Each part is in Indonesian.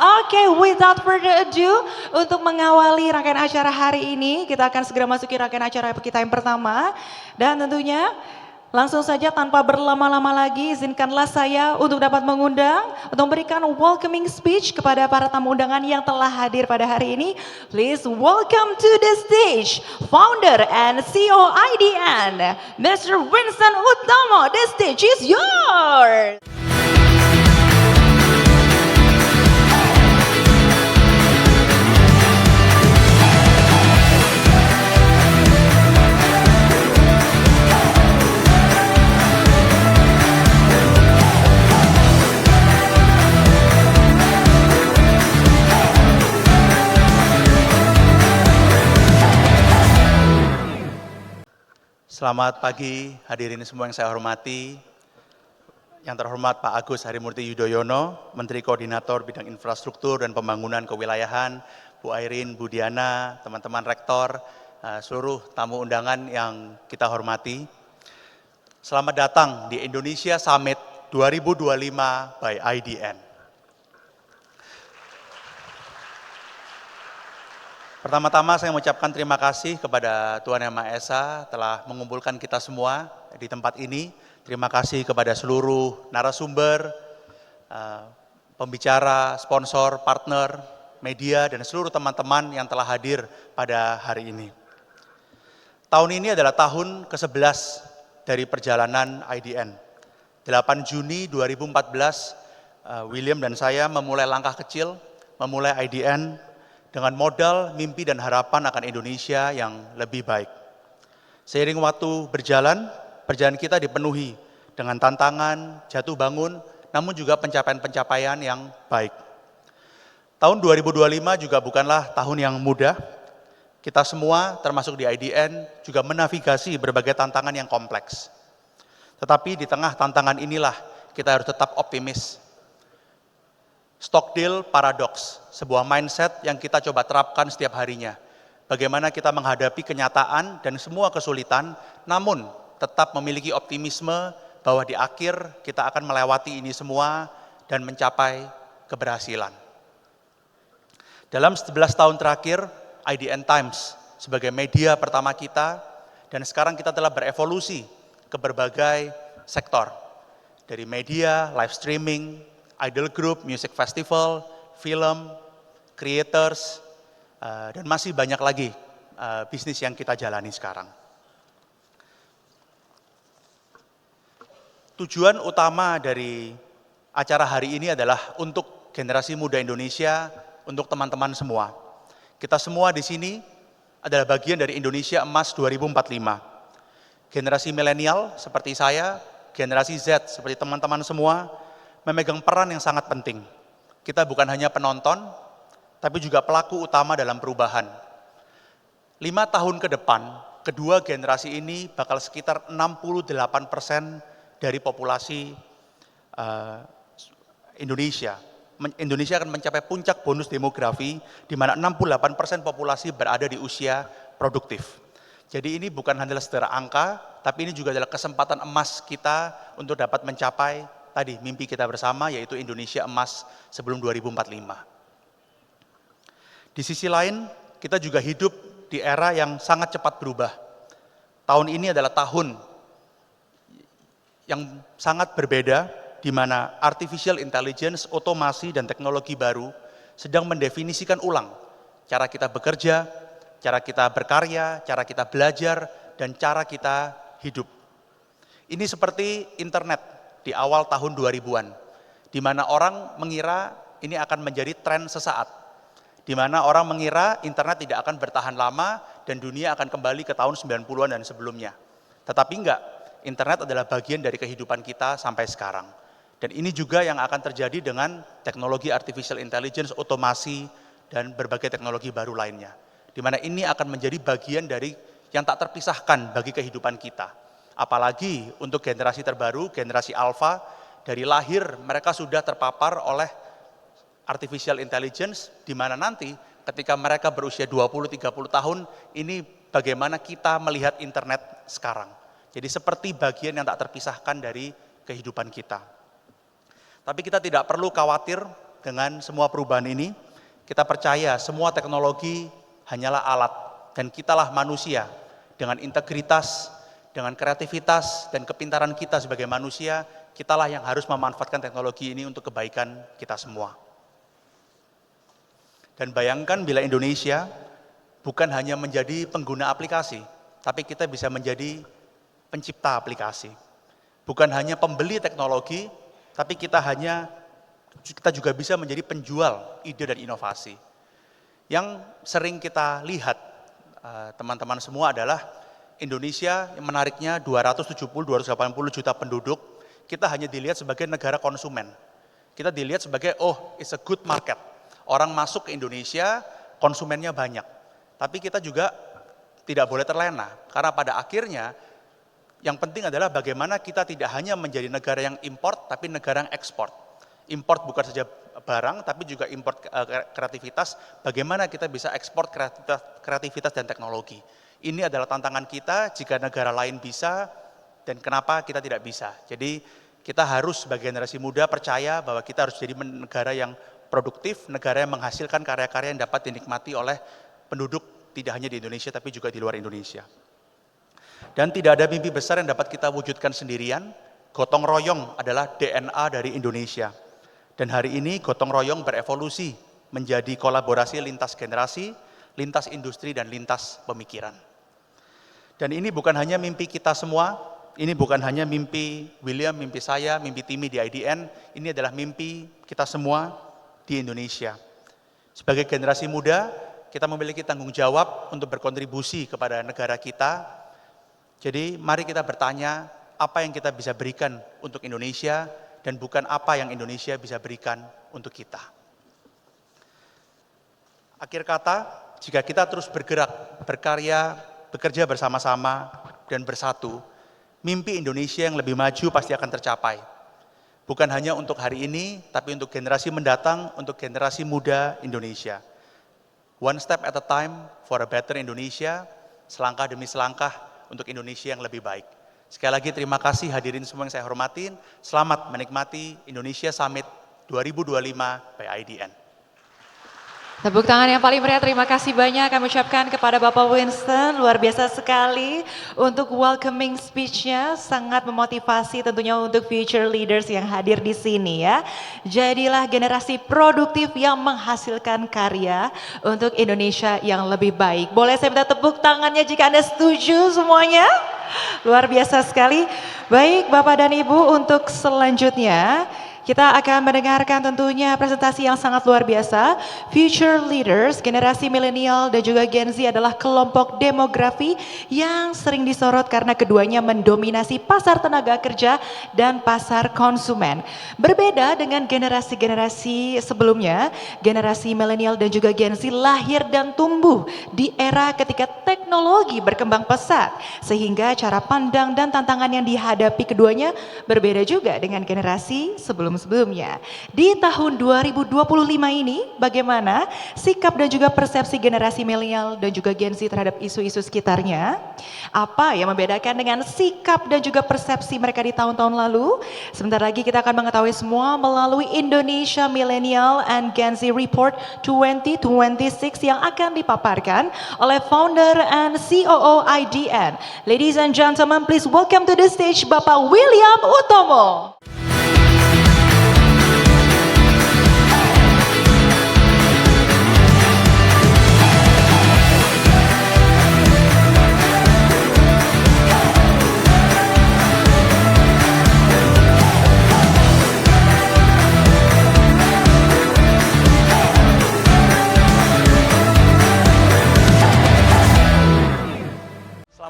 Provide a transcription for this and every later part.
Oke, without further ado, untuk mengawali rangkaian acara hari ini, kita akan segera masuki rangkaian acara kita yang pertama. Dan tentunya langsung saja tanpa berlama-lama lagi, izinkanlah saya untuk dapat mengundang, untuk memberikan welcoming speech kepada para tamu undangan yang telah hadir pada hari ini. Please welcome to the stage, founder and CEO IDN, Mr. Vincent Utama. The stage is yours. Selamat pagi hadirin semua yang saya hormati. Yang terhormat Pak Agus Harimurti Yudhoyono, Menteri Koordinator Bidang Infrastruktur dan Pembangunan Kewilayahan, Bu Airin, Bu Diana, teman-teman rektor, seluruh tamu undangan yang kita hormati. Selamat datang di Indonesia Summit 2025 by IDN. Pertama-tama saya mengucapkan terima kasih kepada Tuhan Yang Maha Esa telah mengumpulkan kita semua di tempat ini. Terima kasih kepada seluruh narasumber, pembicara, sponsor, partner, media, dan seluruh teman-teman yang telah hadir pada hari ini. Tahun ini adalah tahun ke-11 dari perjalanan IDN. 8 Juni 2014, William dan saya memulai langkah kecil, memulai IDN, dengan modal, mimpi, dan harapan akan Indonesia yang lebih baik. Seiring waktu berjalan, perjalanan kita dipenuhi dengan tantangan, jatuh bangun, namun juga pencapaian-pencapaian yang baik. Tahun 2025 juga bukanlah tahun yang mudah. Kita semua, termasuk di IDN, juga menavigasi berbagai tantangan yang kompleks. Tetapi di tengah tantangan inilah kita harus tetap optimis. Stockdale paradox, sebuah mindset yang kita coba terapkan setiap harinya. Bagaimana kita menghadapi kenyataan dan semua kesulitan, namun tetap memiliki optimisme bahwa di akhir kita akan melewati ini semua dan mencapai keberhasilan. Dalam 11 tahun terakhir, IDN Times sebagai media pertama kita, dan sekarang kita telah berevolusi ke berbagai sektor. Dari media, live streaming, idol group, music festival, film, creators, dan masih banyak lagi bisnis yang kita jalani sekarang. Tujuan utama dari acara hari ini adalah untuk generasi muda Indonesia, untuk teman-teman semua. Kita semua di sini adalah bagian dari Indonesia Emas 2045. Generasi milenial seperti saya, generasi Z seperti teman-teman semua, memegang peran yang sangat penting. Kita bukan hanya penonton, tapi juga pelaku utama dalam perubahan. 5 tahun ke depan, kedua generasi ini bakal sekitar 68% dari populasi Indonesia. Indonesia akan mencapai puncak bonus demografi, di mana 68% populasi berada di usia produktif. Jadi ini bukan hanya sekedar angka, tapi ini juga adalah kesempatan emas kita untuk dapat mencapai tadi mimpi kita bersama, yaitu Indonesia Emas sebelum 2045. Di sisi lain, kita juga hidup di era yang sangat cepat berubah. Tahun ini adalah tahun yang sangat berbeda, di mana artificial intelligence, otomasi, dan teknologi baru sedang mendefinisikan ulang cara kita bekerja, cara kita berkarya, cara kita belajar, dan cara kita hidup. Ini seperti internet di awal tahun 2000-an, di mana orang mengira ini akan menjadi tren sesaat, di mana orang mengira internet tidak akan bertahan lama dan dunia akan kembali ke tahun 90-an dan sebelumnya. Tetapi enggak, internet adalah bagian dari kehidupan kita sampai sekarang. Dan ini juga yang akan terjadi dengan teknologi artificial intelligence, otomasi, dan berbagai teknologi baru lainnya. Di mana ini akan menjadi bagian dari yang tak terpisahkan bagi kehidupan kita. Apalagi untuk generasi terbaru, generasi alfa, dari lahir mereka sudah terpapar oleh artificial intelligence, di mana nanti ketika mereka berusia 20-30 tahun, ini bagaimana kita melihat internet sekarang. Jadi seperti bagian yang tak terpisahkan dari kehidupan kita. Tapi kita tidak perlu khawatir dengan semua perubahan ini, kita percaya semua teknologi hanyalah alat dan kitalah manusia dengan integritas, dengan kreativitas dan kepintaran kita sebagai manusia, kitalah yang harus memanfaatkan teknologi ini untuk kebaikan kita semua. Dan bayangkan bila Indonesia bukan hanya menjadi pengguna aplikasi, tapi kita bisa menjadi pencipta aplikasi. Bukan hanya pembeli teknologi, tapi kita juga bisa menjadi penjual ide dan inovasi. Yang sering kita lihat teman-teman semua adalah Indonesia yang menariknya 270-280 juta penduduk, kita hanya dilihat sebagai negara konsumen. Kita dilihat sebagai, oh, it's a good market. Orang masuk ke Indonesia, konsumennya banyak. Tapi kita juga tidak boleh terlena, karena pada akhirnya yang penting adalah bagaimana kita tidak hanya menjadi negara yang import, tapi negara yang ekspor. Import bukan saja barang, tapi juga import kreativitas, bagaimana kita bisa ekspor kreativitas dan teknologi. Ini adalah tantangan kita jika negara lain bisa, dan kenapa kita tidak bisa. Jadi kita harus sebagai generasi muda percaya bahwa kita harus jadi negara yang produktif, negara yang menghasilkan karya-karya yang dapat dinikmati oleh penduduk tidak hanya di Indonesia tapi juga di luar Indonesia. Dan tidak ada mimpi besar yang dapat kita wujudkan sendirian, gotong royong adalah DNA dari Indonesia. Dan hari ini gotong royong berevolusi menjadi kolaborasi lintas generasi, lintas industri dan lintas pemikiran. Dan ini bukan hanya mimpi kita semua, ini bukan hanya mimpi William, mimpi saya, mimpi Timi di IDN, ini adalah mimpi kita semua di Indonesia. Sebagai generasi muda, kita memiliki tanggung jawab untuk berkontribusi kepada negara kita. Jadi mari kita bertanya, apa yang kita bisa berikan untuk Indonesia, dan bukan apa yang Indonesia bisa berikan untuk kita. Akhir kata, jika kita terus bergerak, berkarya, bekerja bersama-sama, dan bersatu, mimpi Indonesia yang lebih maju pasti akan tercapai. Bukan hanya untuk hari ini, tapi untuk generasi mendatang, untuk generasi muda Indonesia. One step at a time for a better Indonesia, selangkah demi selangkah untuk Indonesia yang lebih baik. Sekali lagi terima kasih hadirin semua yang saya hormatin. Selamat menikmati Indonesia Summit 2025 by IDN. Tepuk tangan yang paling meriah, terima kasih banyak kami ucapkan kepada Bapak Winston, luar biasa sekali untuk welcoming speech-nya, sangat memotivasi tentunya untuk future leaders yang hadir di sini ya. Jadilah generasi produktif yang menghasilkan karya untuk Indonesia yang lebih baik. Boleh saya minta tepuk tangannya jika Anda setuju semuanya? Luar biasa sekali. Baik Bapak dan Ibu, untuk selanjutnya kita akan mendengarkan tentunya presentasi yang sangat luar biasa. Future Leaders, generasi milenial dan juga Gen Z adalah kelompok demografi yang sering disorot karena keduanya mendominasi pasar tenaga kerja dan pasar konsumen. Berbeda dengan generasi-generasi sebelumnya, generasi milenial dan juga Gen Z lahir dan tumbuh di era ketika teknologi berkembang pesat, sehingga cara pandang dan tantangan yang dihadapi keduanya berbeda juga dengan generasi sebelumnya. Di tahun 2025 ini bagaimana sikap dan juga persepsi generasi milenial dan juga Gen Z terhadap isu-isu sekitarnya? Apa yang membedakan dengan sikap dan juga persepsi mereka di tahun-tahun lalu? Sebentar lagi kita akan mengetahui semua melalui Indonesia Millennial and Gen Z Report 2026 yang akan dipaparkan oleh founder and COO IDN. Ladies and gentlemen, please welcome to the stage Bapak William Utomo.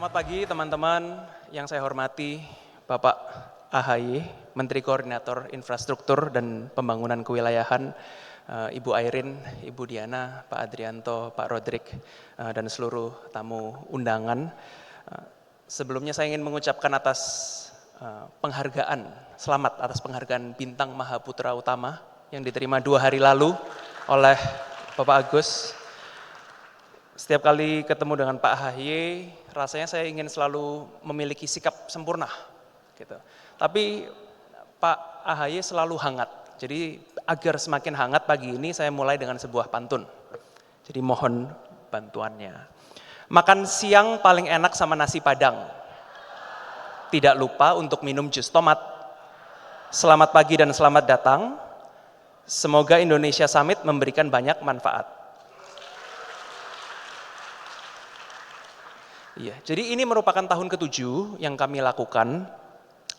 Selamat pagi teman-teman yang saya hormati Bapak AHY, Menteri Koordinator Infrastruktur dan Pembangunan Kewilayahan, Ibu Airin, Ibu Diana, Pak Adrianto, Pak Rodrik, dan seluruh tamu undangan. Sebelumnya saya ingin mengucapkan atas penghargaan, selamat atas penghargaan Bintang Mahaputra Utama yang diterima 2 hari lalu oleh Bapak Agus. Setiap kali ketemu dengan Pak AHY, rasanya saya ingin selalu memiliki sikap sempurna, gitu. Tapi Pak AHY selalu hangat. Jadi agar semakin hangat pagi ini, saya mulai dengan sebuah pantun. Jadi mohon bantuannya. Makan siang paling enak sama nasi padang. Tidak lupa untuk minum jus tomat. Selamat pagi dan selamat datang. Semoga Indonesia Summit memberikan banyak manfaat. Iya, jadi ini merupakan tahun ke-7 yang kami lakukan.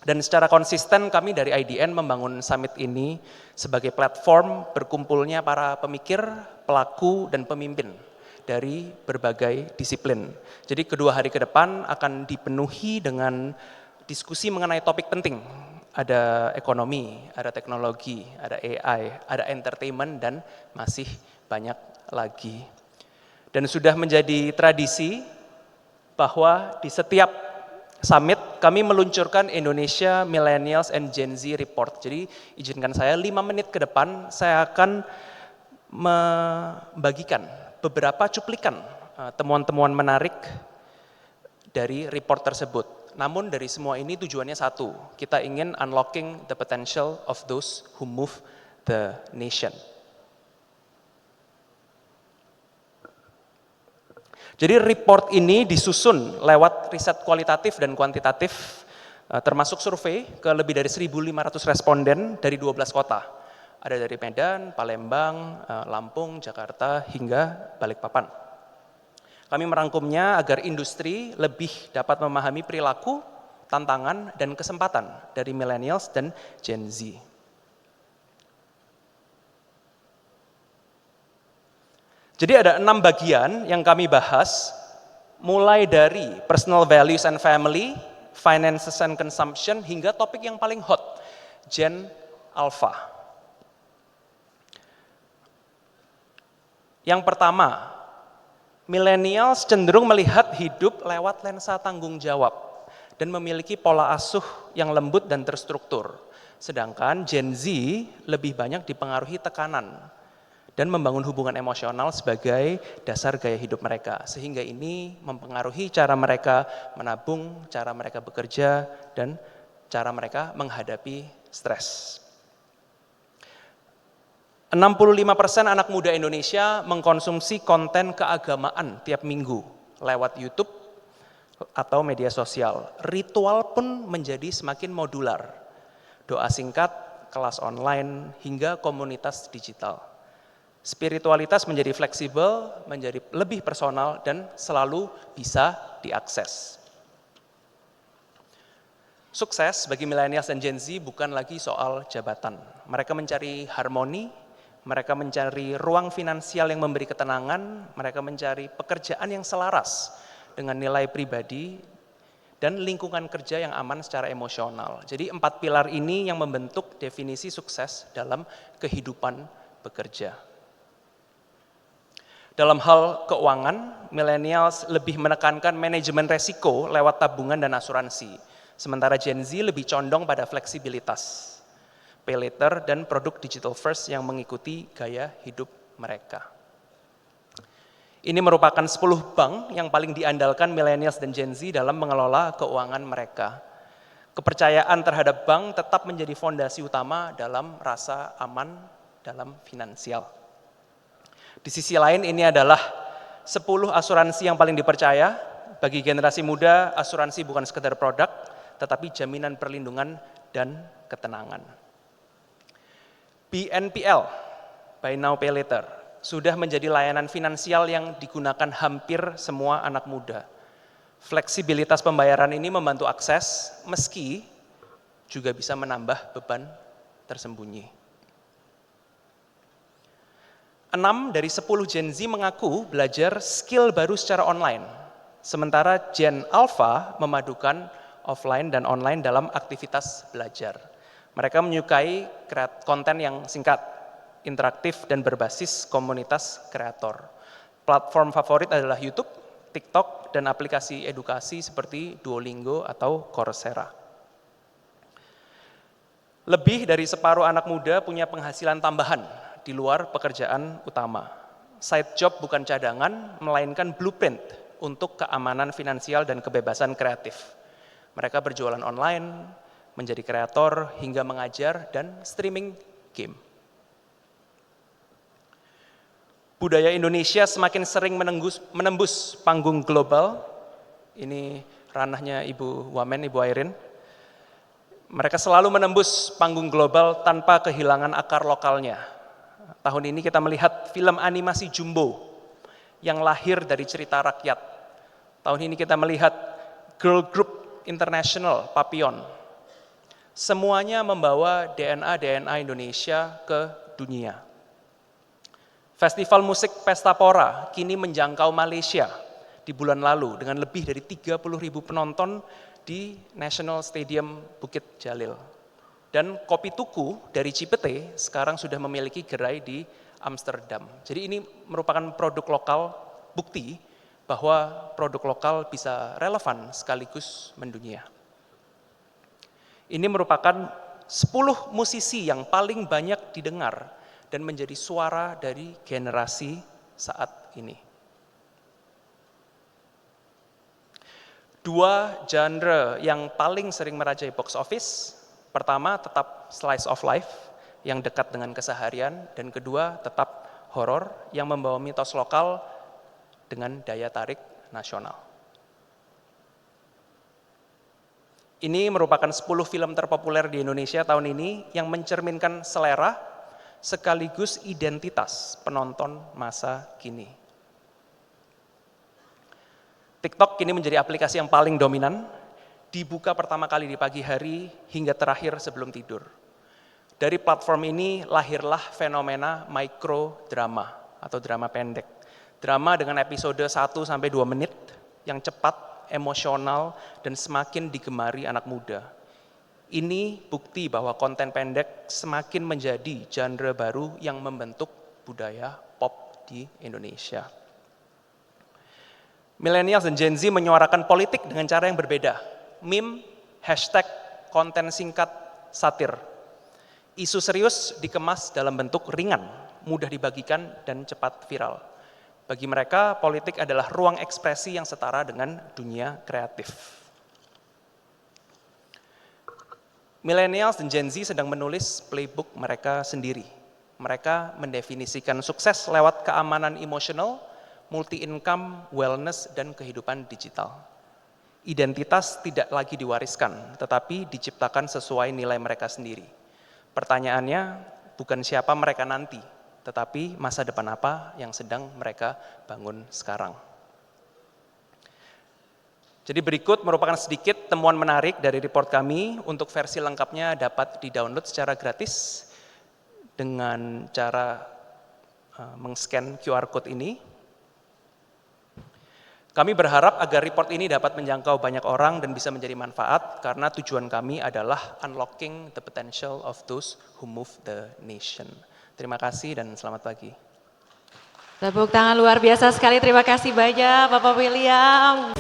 Dan secara konsisten kami dari IDN membangun summit ini sebagai platform berkumpulnya para pemikir, pelaku, dan pemimpin dari berbagai disiplin. Jadi kedua hari ke depan akan dipenuhi dengan diskusi mengenai topik penting. Ada ekonomi, ada teknologi, ada AI, ada entertainment, dan masih banyak lagi. Dan sudah menjadi tradisi bahwa di setiap Summit kami meluncurkan Indonesia Millennials and Gen Z Report. Jadi izinkan saya 5 menit ke depan saya akan membagikan beberapa cuplikan temuan-temuan menarik dari report tersebut. Namun dari semua ini tujuannya satu, kita ingin unlocking the potential of those who move the nation. Jadi report ini disusun lewat riset kualitatif dan kuantitatif, termasuk survei ke lebih dari 1.500 responden dari 12 kota. Ada dari Medan, Palembang, Lampung, Jakarta, hingga Balikpapan. Kami merangkumnya agar industri lebih dapat memahami perilaku, tantangan, dan kesempatan dari millennials dan Gen Z. Jadi ada 6 bagian yang kami bahas, mulai dari personal values and family, finances and consumption, hingga topik yang paling hot, Gen Alpha. Yang pertama, millennials cenderung melihat hidup lewat lensa tanggung jawab dan memiliki pola asuh yang lembut dan terstruktur. Sedangkan Gen Z lebih banyak dipengaruhi tekanan dan membangun hubungan emosional sebagai dasar gaya hidup mereka. Sehingga ini mempengaruhi cara mereka menabung, cara mereka bekerja, dan cara mereka menghadapi stres. 65% anak muda Indonesia mengkonsumsi konten keagamaan tiap minggu lewat YouTube atau media sosial. Ritual pun menjadi semakin modular. Doa singkat, kelas online, hingga komunitas digital. Spiritualitas menjadi fleksibel, menjadi lebih personal, dan selalu bisa diakses. Sukses bagi millennials dan Gen Z bukan lagi soal jabatan. Mereka mencari harmoni, mereka mencari ruang finansial yang memberi ketenangan, mereka mencari pekerjaan yang selaras dengan nilai pribadi, dan lingkungan kerja yang aman secara emosional. Jadi 4 pilar ini yang membentuk definisi sukses dalam kehidupan bekerja. Dalam hal keuangan, millennials lebih menekankan manajemen resiko lewat tabungan dan asuransi. Sementara Gen Z lebih condong pada fleksibilitas, pay later, dan produk digital first yang mengikuti gaya hidup mereka. Ini merupakan 10 bank yang paling diandalkan millennials dan Gen Z dalam mengelola keuangan mereka. Kepercayaan terhadap bank tetap menjadi fondasi utama dalam rasa aman dalam finansial. Di sisi lain ini adalah 10 asuransi yang paling dipercaya. Bagi generasi muda, asuransi bukan sekedar produk, tetapi jaminan perlindungan dan ketenangan. BNPL, Buy Now Pay Later, sudah menjadi layanan finansial yang digunakan hampir semua anak muda. Fleksibilitas pembayaran ini membantu akses, meski juga bisa menambah beban tersembunyi. 6 dari 10 Gen Z mengaku belajar skill baru secara online. Sementara Gen Alpha memadukan offline dan online dalam aktivitas belajar. Mereka menyukai konten yang singkat, interaktif, dan berbasis komunitas kreator. Platform favorit adalah YouTube, TikTok, dan aplikasi edukasi seperti Duolingo atau Coursera. Lebih dari separuh anak muda punya penghasilan tambahan di luar pekerjaan utama. Side job bukan cadangan, melainkan blueprint untuk keamanan finansial dan kebebasan kreatif. Mereka berjualan online, menjadi kreator, hingga mengajar dan streaming game. Budaya Indonesia semakin sering menembus panggung global. Ini ranahnya Ibu Wamen, Ibu Airin. Mereka selalu menembus panggung global tanpa kehilangan akar lokalnya. Tahun ini kita melihat film animasi Jumbo yang lahir dari cerita rakyat. Tahun ini kita melihat girl group international Papillon. Semuanya membawa DNA Indonesia ke dunia. Festival musik Pesta Pora kini menjangkau Malaysia di bulan lalu dengan lebih dari 30.000 penonton di National Stadium Bukit Jalil. Dan Kopi Tuku dari Cipete sekarang sudah memiliki gerai di Amsterdam. Jadi ini merupakan produk lokal, bukti bahwa produk lokal bisa relevan sekaligus mendunia. Ini merupakan 10 musisi yang paling banyak didengar dan menjadi suara dari generasi saat ini. Dua genre yang paling sering merajai box office, pertama tetap slice of life yang dekat dengan keseharian, dan kedua tetap horor yang membawa mitos lokal dengan daya tarik nasional. Ini merupakan 10 film terpopuler di Indonesia tahun ini yang mencerminkan selera sekaligus identitas penonton masa kini. TikTok kini menjadi aplikasi yang paling dominan, dibuka pertama kali di pagi hari hingga terakhir sebelum tidur. Dari platform ini lahirlah fenomena microdrama atau drama pendek. Drama dengan episode 1-2 menit yang cepat, emosional, dan semakin digemari anak muda. Ini bukti bahwa konten pendek semakin menjadi genre baru yang membentuk budaya pop di Indonesia. Millennials dan Gen Z menyuarakan politik dengan cara yang berbeda. Meme, hashtag, konten singkat, satir. Isu serius dikemas dalam bentuk ringan, mudah dibagikan, dan cepat viral. Bagi mereka, politik adalah ruang ekspresi yang setara dengan dunia kreatif. Millennials dan Gen Z sedang menulis playbook mereka sendiri. Mereka mendefinisikan sukses lewat keamanan emosional, multi-income, wellness, dan kehidupan digital. Identitas tidak lagi diwariskan, tetapi diciptakan sesuai nilai mereka sendiri. Pertanyaannya bukan siapa mereka nanti, tetapi masa depan apa yang sedang mereka bangun sekarang. Jadi berikut merupakan sedikit temuan menarik dari report kami. Untuk versi lengkapnya dapat di-download secara gratis dengan cara meng-scan QR code ini. Kami berharap agar report ini dapat menjangkau banyak orang dan bisa menjadi manfaat karena tujuan kami adalah unlocking the potential of those who move the nation. Terima kasih dan selamat pagi. Tepuk tangan luar biasa sekali, terima kasih banyak Bapak William.